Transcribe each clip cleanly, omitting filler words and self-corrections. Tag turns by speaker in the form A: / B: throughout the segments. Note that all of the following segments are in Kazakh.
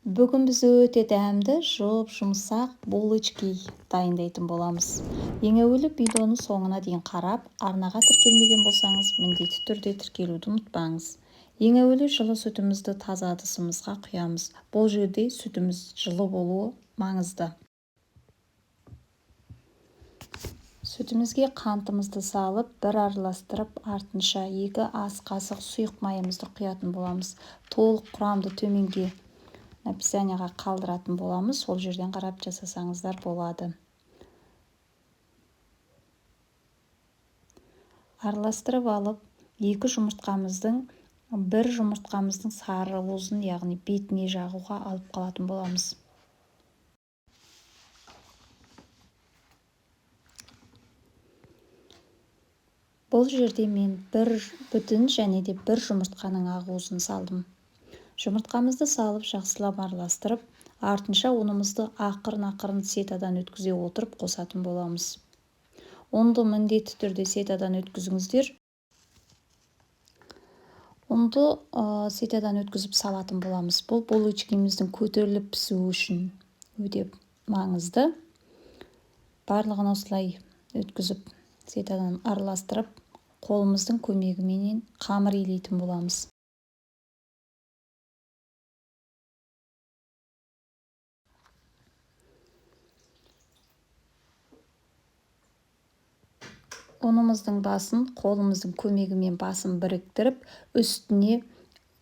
A: Бүгін біз өте дәмді, жұмсақ булочки дайындайтын боламыз. Ең әуелі видеоны соңына дейін қарап, арнаға тіркелмеген болсаңыз, міндетті түрде тіркелуді ұмытпаңыз. Ең әуелі жылы сүтімізді таза ыдысымызға құямыз. Бұл жерде сүтіміз жылы болуы маңызды. Сүтімізге қантымызды салып, бір араластырып, артынша 2 ас қасық сұйық майымызды құятын боламыз. Толық құрамды төменге описанияға қалдыратын боламыз, сол жерден қарап жасасаңыздар болады. Араластырып алып, бір жұмыртқамыздың сары уызын, яғни бетіне жағуға алып қалатын боламыз. Бұл жерде мен 1,5 және де 1 жұмыртқаның ақ уызын салдым. Жұмыртқамызды салып, жақсылап араластырып, артынша ұнымызды ақырын сетадан өткізе отырып қосатын боламыз. Ұнды міндетті түрде сетадан өткізіңіздер. Ұнды сетадан өткізіп салатын боламыз. Бұл булочкамыздың көтеріліп пісуі үшін өте маңызды. Барлығын осылай өткізіп, сетадан араластырып, қолымыздың көмегіменен қамыр илейтін боламыз. Ұнымыздың басын қолымыздың көмегімен басын біріктіріп, үстіне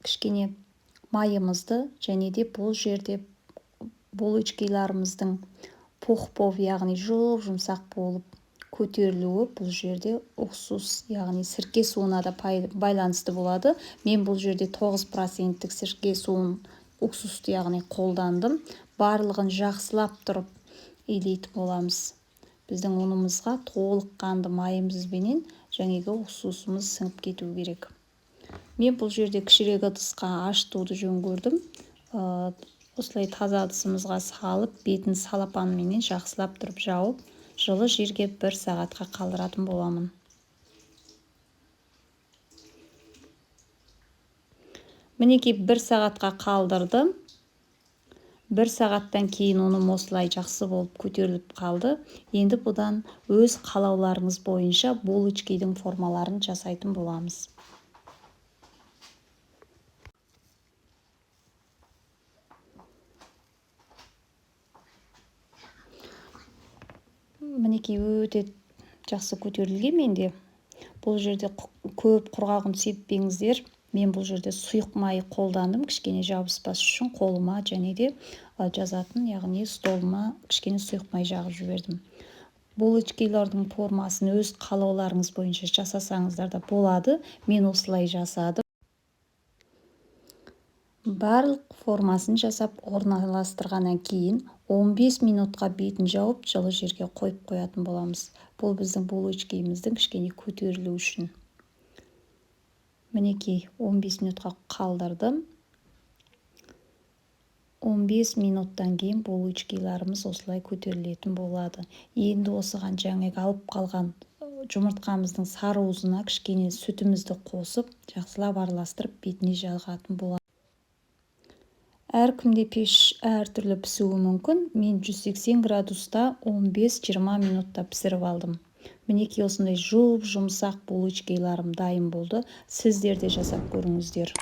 A: кішкене майымызды және де бұл жерде булочкаларымыздың пух-пух, яғни жұмсақ болып көтерілуі бұл жерде уксус, яғни сірке суына да байланысты болады. Мен бұл жерде 9% сірке суын уксусты, яғни қолдандым. Барлығын жақсылап тұрып илейтін боламыз. Біздің ұнымызға толыққанды майымызбенен жаңағы уксусымыз сіңіп кету керек. Мен бұл жерде кішірек ыдысқа ашытуды жөн көрдім. Осылай таза ыдысымызға салып, бетін салапанменен жақсылап тұрып жауып, жылы жерге 1 сағатқа қалдыратын боламын. Мінекей 1 сағатқа қалдырдым. 1 сағаттан кейін ұным осылай жақсы болып көтеріліп қалды. Енді бұдан өз қалауларыңыз бойынша булочкидің формаларын жасайтын боламыз. Мінекей өте жақсы көтерілген менде. Бұл жерде көп құрғағын сеппеңіздер. Мен бұл жерде сұйық май қолдандым, кішкене жабыспас үшін қолыма және де жазатын, яғни столыма кішкене сұйық май жағып жібердім. Булочкалардың формасын өз қалауларыңыз бойынша жасасаңыздар да болады. Мен осылай жасадым. Барлық формасын жасап орналастырғаннан кейін 15 минутқа бетін жауып, жылы жерге қойып қоятын боламыз. Бұл біздің булочкамыздың кішкене көтерілу үшін. Мінекей 15 минутқа қалдырдым. 15 минуттан кейін булочкаларымыз осылай көтерілетін болады. Енді осыған жаңағы алып қалған жұмыртқамыздың сары уызына кішкене сүтімізді қосып, жақсылап араластырып, бетіне жағатын болады. Әркімде пеш әртүрлі пісуі мүмкін. Мен 180 градуста 15-20 минутта пісіріп алдым. Мінекей осындай жұмсақ булочкаларым дайын болды. Сіздер де жасап көріңіздер.